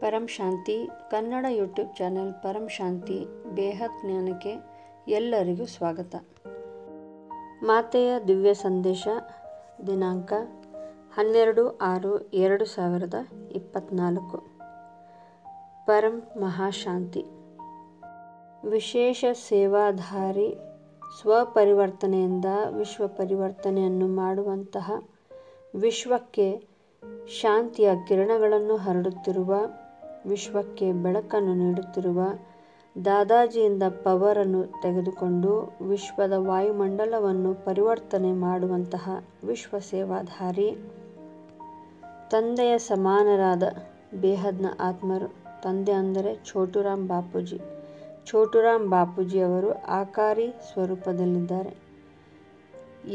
ಪರಂ ಶಾಂತಿ Kannada YouTube channel ಪರಂ ಶಾಂತಿ ಬೇಹದ್ ಜ್ಞಾನಕ್ಕೆ ಎಲ್ಲರಿಗೂ ಸ್ವಾಗತ. ಮಾತೆಯ ದಿವ್ಯ ಸಂದೇಶ ದಿನಾಂಕ 12/6/2024. ಪರಂ ಮಹಾಶಾಂತಿ. ವಿಶೇಷ ಸೇವಾಧಾರಿ ಸ್ವಪರಿವರ್ತನೆಯಿಂದ ವಿಶ್ವ ಪರಿವರ್ತನೆಯನ್ನು ಮಾಡುವಂತಹ, ವಿಶ್ವಕ್ಕೆ ಶಾಂತಿಯ ಕಿರಣಗಳನ್ನು ಹರಡುತ್ತಿರುವ, ವಿಶ್ವಕ್ಕೆ ಬೆಳಕನ್ನು ನೀಡುತ್ತಿರುವ, ದಾದಾಜಿಯಿಂದ ಪವರನ್ನು ತೆಗೆದುಕೊಂಡು ವಿಶ್ವದ ವಾಯುಮಂಡಲವನ್ನು ಪರಿವರ್ತನೆ ಮಾಡುವಂತಹ ವಿಶ್ವ ಸೇವಾಧಾರಿ, ತಂದೆಯ ಸಮಾನರಾದ ಬೇಹದ್ನ ಆತ್ಮರು. ತಂದೆ ಅಂದರೆ ಛೋಟುರಾಮ್ ಬಾಪೂಜಿ. ಛೋಟುರಾಮ್ ಬಾಪೂಜಿಯವರು ಆಕಾರಿ ಸ್ವರೂಪದಲ್ಲಿದ್ದಾರೆ.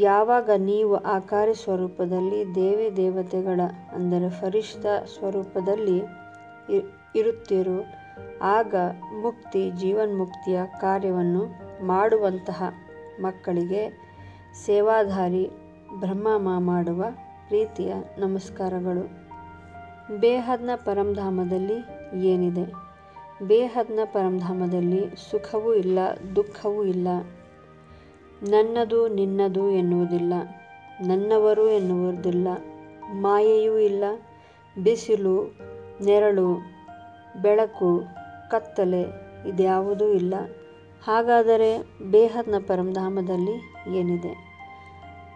ಯಾವಾಗ ನೀವು ಆಕಾರಿ ಸ್ವರೂಪದಲ್ಲಿ ದೇವಿ ದೇವತೆಗಳ ಅಂದರೆ ಫರಿಷ್ಠ ಸ್ವರೂಪದಲ್ಲಿ ಇರುತ್ತೀರೋ, ಆಗ ಮುಕ್ತಿ ಜೀವನ್ಮುಕ್ತಿಯ ಕಾರ್ಯವನ್ನು ಮಾಡುವಂತಹ ಮಕ್ಕಳಿಗೆ ಸೇವಾಧಾರಿ ಬ್ರಹ್ಮ ಮಾಡುವ ಪ್ರೀತಿಯ ನಮಸ್ಕಾರಗಳು. ಬೇಹದ್ನ ಪರಂಧಾಮದಲ್ಲಿ ಏನಿದೆ? ಬೇಹದ್ನ ಪರಂಧಾಮದಲ್ಲಿ ಸುಖವೂ ಇಲ್ಲ, ದುಃಖವೂ ಇಲ್ಲ. ನನ್ನದು ನಿನ್ನದು ಎನ್ನುವುದಿಲ್ಲ, ನನ್ನವರು ಎನ್ನುವುದಿಲ್ಲ, ಮಾಯೆಯೂ ಇಲ್ಲ, ಬಿಸಿಲು ನೆರಳು ಬೆಳಕು ಕತ್ತಲೆ ಇದ್ಯಾವುದೂ ಇಲ್ಲ. ಹಾಗಾದರೆ ಬೇಹದ್ನ ಪರಂಧಾಮದಲ್ಲಿ ಏನಿದೆ?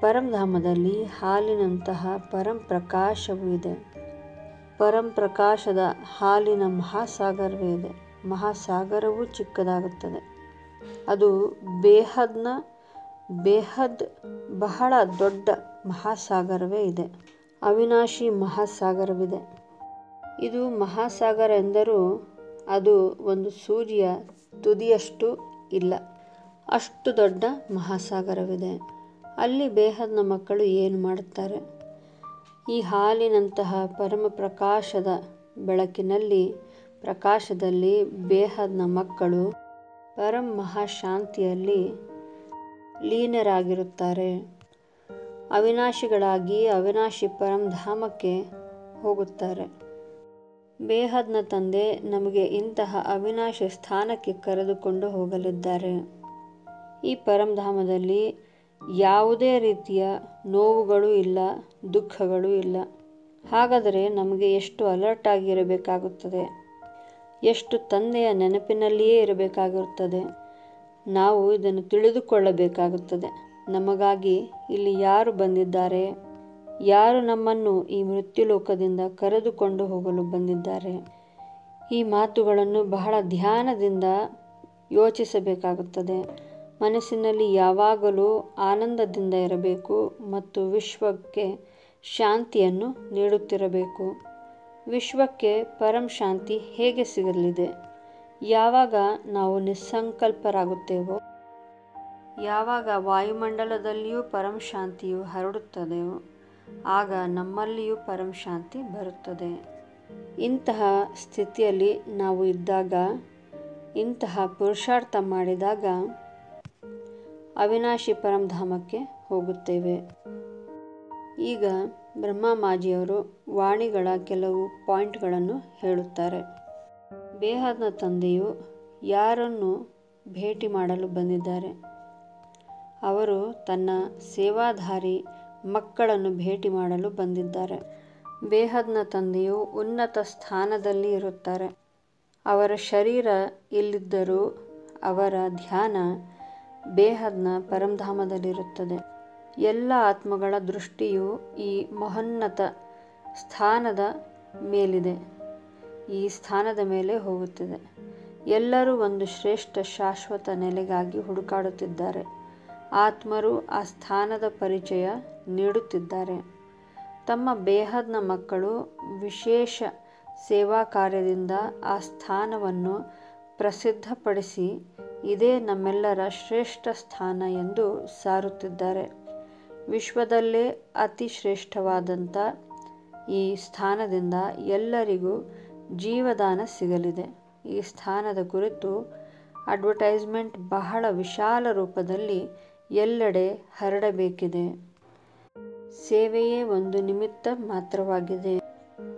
ಪರಂಧಾಮದಲ್ಲಿ ಹಾಲಿನಂತಹ ಪರಂಪ್ರಕಾಶವೂ ಇದೆ. ಪರಂಪ್ರಕಾಶದ ಹಾಲಿನ ಮಹಾಸಾಗರವೇ ಇದೆ. ಮಹಾಸಾಗರವೂ ಚಿಕ್ಕದಾಗುತ್ತದೆ. ಅದು ಬೇಹದ್ ಬಹಳ ದೊಡ್ಡ ಮಹಾಸಾಗರವೇ ಇದೆ. ಅವಿನಾಶಿ ಮಹಾಸಾಗರವಿದೆ. ಇದು ಮಹಾಸಾಗರ ಎಂದರೂ ಅದು ಒಂದು ಸೂಜಿಯ ತುದಿಯಷ್ಟು ಇಲ್ಲ, ಅಷ್ಟು ದೊಡ್ಡ ಮಹಾಸಾಗರವಿದೆ. ಅಲ್ಲಿ ಬೇಹದ್ನ ಮಕ್ಕಳು ಏನು ಮಾಡುತ್ತಾರೆ? ಈ ಹಾಲಿನಂತಹ ಪರಮ ಪ್ರಕಾಶದ ಬೆಳಕಿನಲ್ಲಿ ಪ್ರಕಾಶದಲ್ಲಿ ಬೇಹದ್ನ ಮಕ್ಕಳು ಪರಂ ಮಹಾಶಾಂತಿಯಲ್ಲಿ ಲೀನರಾಗಿರುತ್ತಾರೆ. ಅವಿನಾಶಿಗಳಾಗಿ ಅವಿನಾಶಿ ಪರಂಧಾಮಕ್ಕೆ ಹೋಗುತ್ತಾರೆ. ಬೇಹದ್ನ ತಂದೆ ನಮಗೆ ಇಂತಹ ಅವಿನಾಶಿ ಸ್ಥಾನಕ್ಕೆ ಕರೆದುಕೊಂಡು ಹೋಗಲಿದ್ದಾರೆ. ಈ ಪರಂಧಾಮದಲ್ಲಿ ಯಾವುದೇ ರೀತಿಯ ನೋವುಗಳು ಇಲ್ಲ, ದುಃಖಗಳು ಇಲ್ಲ. ಹಾಗಾದರೆ ನಮಗೆ ಎಷ್ಟು ಅಲರ್ಟ್ ಆಗಿರಬೇಕಾಗುತ್ತದೆ, ಎಷ್ಟು ತಂದೆಯ ನೆನಪಿನಲ್ಲಿಯೇ ಇರಬೇಕಾಗಿರುತ್ತದೆ. ನಾವು ಇದನ್ನು ತಿಳಿದುಕೊಳ್ಳಬೇಕಾಗುತ್ತದೆ. ನಮಗಾಗಿ ಇಲ್ಲಿ ಯಾರು ಬಂದಿದ್ದಾರೆ, ಯಾರು ನಮ್ಮನ್ನು ಈ ಮೃತ್ಯುಲೋಕದಿಂದ ಕರೆದುಕೊಂಡು ಹೋಗಲು ಬಂದಿದ್ದಾರೆ. ಈ ಮಾತುಗಳನ್ನು ಬಹಳ ಧ್ಯಾನದಿಂದ ಯೋಚಿಸಬೇಕಾಗುತ್ತದೆ. ಮನಸ್ಸಿನಲ್ಲಿ ಯಾವಾಗಲೂ ಆನಂದದಿಂದ ಇರಬೇಕು ಮತ್ತು ವಿಶ್ವಕ್ಕೆ ಶಾಂತಿಯನ್ನು ನೀಡುತ್ತಿರಬೇಕು. ವಿಶ್ವಕ್ಕೆ ಪರಂ ಶಾಂತಿ ಹೇಗೆ ಸಿಗಲಿದೆ? ಯಾವಾಗ ನಾವು ನಿಸ್ಸಂಕಲ್ಪರಾಗುತ್ತೇವೋ, ಯಾವಾಗ ವಾಯುಮಂಡಲದಲ್ಲಿಯೂ ಪರಂ ಶಾಂತಿಯು ಹರಡುತ್ತದೆಯೋ, ಆಗ ನಮ್ಮಲ್ಲಿಯೂ ಪರಂ ಶಾಂತಿ ಬರುತ್ತದೆ. ಇಂತಹ ಸ್ಥಿತಿಯಲ್ಲಿ ನಾವು ಇದ್ದಾಗ, ಇಂತಹ ಪುರುಷಾರ್ಥ ಮಾಡಿದಾಗ ಅವಿನಾಶಿ ಪರಂಧಾಮಕ್ಕೆ ಹೋಗುತ್ತೇವೆ. ಈಗ ಬ್ರಹ್ಮಾಮಾಜಿಯವರು ವಾಣಿಗಳ ಕೆಲವು ಪಾಯಿಂಟ್ಗಳನ್ನು ಹೇಳುತ್ತಾರೆ. ಬೇಹದ್ನ ತಂದೆಯು ಯಾರನ್ನು ಭೇಟಿ ಮಾಡಲು ಬಂದಿದ್ದಾರೆ? ಅವರು ತನ್ನ ಸೇವಾಧಾರಿ ಮಕ್ಕಳನ್ನು ಭೇಟಿ ಮಾಡಲು ಬಂದಿದ್ದಾರೆ. ಬೇಹದ್ನ ತಂದೆಯು ಉನ್ನತ ಸ್ಥಾನದಲ್ಲಿ ಇರುತ್ತಾರೆ. ಅವರ ಶರೀರ ಇಲ್ಲಿದ್ದರೂ ಅವರ ಧ್ಯಾನ ಬೇಹದ್ನ ಪರಂಧಾಮದಲ್ಲಿರುತ್ತದೆ. ಎಲ್ಲ ಆತ್ಮಗಳ ದೃಷ್ಟಿಯು ಈ ಮಹೋನ್ನತ ಸ್ಥಾನದ ಮೇಲಿದೆ, ಈ ಸ್ಥಾನದ ಮೇಲೆ ಹೋಗುತ್ತಿದೆ. ಎಲ್ಲರೂ ಒಂದು ಶ್ರೇಷ್ಠ ಶಾಶ್ವತ ನೆಲೆಗಾಗಿ ಹುಡುಕಾಡುತ್ತಿದ್ದಾರೆ. ಆತ್ಮರು ಆ ಸ್ಥಾನದ ಪರಿಚಯ ನೀಡುತ್ತಿದ್ದಾರೆ. ತಮ್ಮ ಬೇಹದ್ನ ಮಕ್ಕಳು ವಿಶೇಷ ಸೇವಾ ಕಾರ್ಯದಿಂದ ಆ ಸ್ಥಾನವನ್ನು ಪ್ರಸಿದ್ಧಪಡಿಸಿ ಇದೇ ನಮ್ಮೆಲ್ಲರ ಶ್ರೇಷ್ಠ ಸ್ಥಾನ ಎಂದು ಸಾರುತ್ತಿದ್ದಾರೆ. ವಿಶ್ವದಲ್ಲೇ ಅತಿ ಶ್ರೇಷ್ಠವಾದಂಥ ಈ ಸ್ಥಾನದಿಂದ ಎಲ್ಲರಿಗೂ ಜೀವದಾನ ಸಿಗಲಿದೆ. ಈ ಸ್ಥಾನದ ಕುರಿತು ಅಡ್ವರ್ಟೈಸ್ಮೆಂಟ್ ಬಹಳ ವಿಶಾಲ ರೂಪದಲ್ಲಿ ಎಲ್ಲೆಡೆ ಹರಡಬೇಕಿದೆ. ಸೇವೆಯೇ ಒಂದು ನಿಮಿತ್ತ ಮಾತ್ರವಾಗಿದೆ.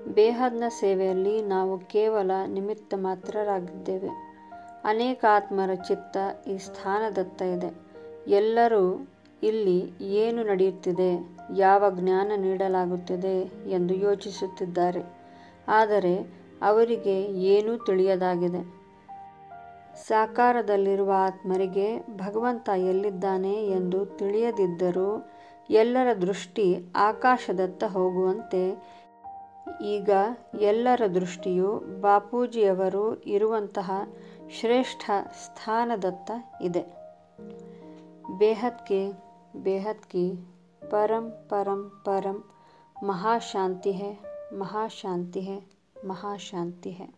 ಬೇಹದ್ನ ಸೇವೆಯಲ್ಲಿ ನಾವು ಕೇವಲ ನಿಮಿತ್ತ ಮಾತ್ರರಾಗಿದ್ದೇವೆ. ಅನೇಕ ಆತ್ಮರ ಚಿತ್ತ ಈ ಸ್ಥಾನದತ್ತ ಇದೆ. ಎಲ್ಲರೂ ಇಲ್ಲಿ ಏನು ನಡೆಯುತ್ತಿದೆ, ಯಾವ ಜ್ಞಾನ ನೀಡಲಾಗುತ್ತಿದೆ ಎಂದು ಯೋಚಿಸುತ್ತಿದ್ದಾರೆ. ಆದರೆ ಅವರಿಗೆ ಏನೂ ತಿಳಿಯದಾಗಿದೆ. ಸಾಕಾರದಲ್ಲಿರುವ ಆತ್ಮರಿಗೆ ಭಗವಂತ ಎಲ್ಲಿದ್ದಾನೆ ಎಂದು ತಿಳಿಯದಿದ್ದರೂ ಎಲ್ಲರ ದೃಷ್ಟಿ ಆಕಾಶದತ್ತ ಹೋಗುವಂತೆ ಈಗ ಎಲ್ಲರ ದೃಷ್ಟಿಯು ಬಾಪೂಜಿಯವರು ಇರುವಂತಹ ಶ್ರೇಷ್ಠ ಸ್ಥಾನದತ್ತ ಇದೆ. ಬೇಹದ್ ಕಿ ಪರಂ ಪರಂ ಪರಂ ಮಹಾಶಾಂತಿ ಹೈ, ಮಹಾಶಾಂತಿ ಹೈ, ಮಹಾಶಾಂತಿ ಹೈ.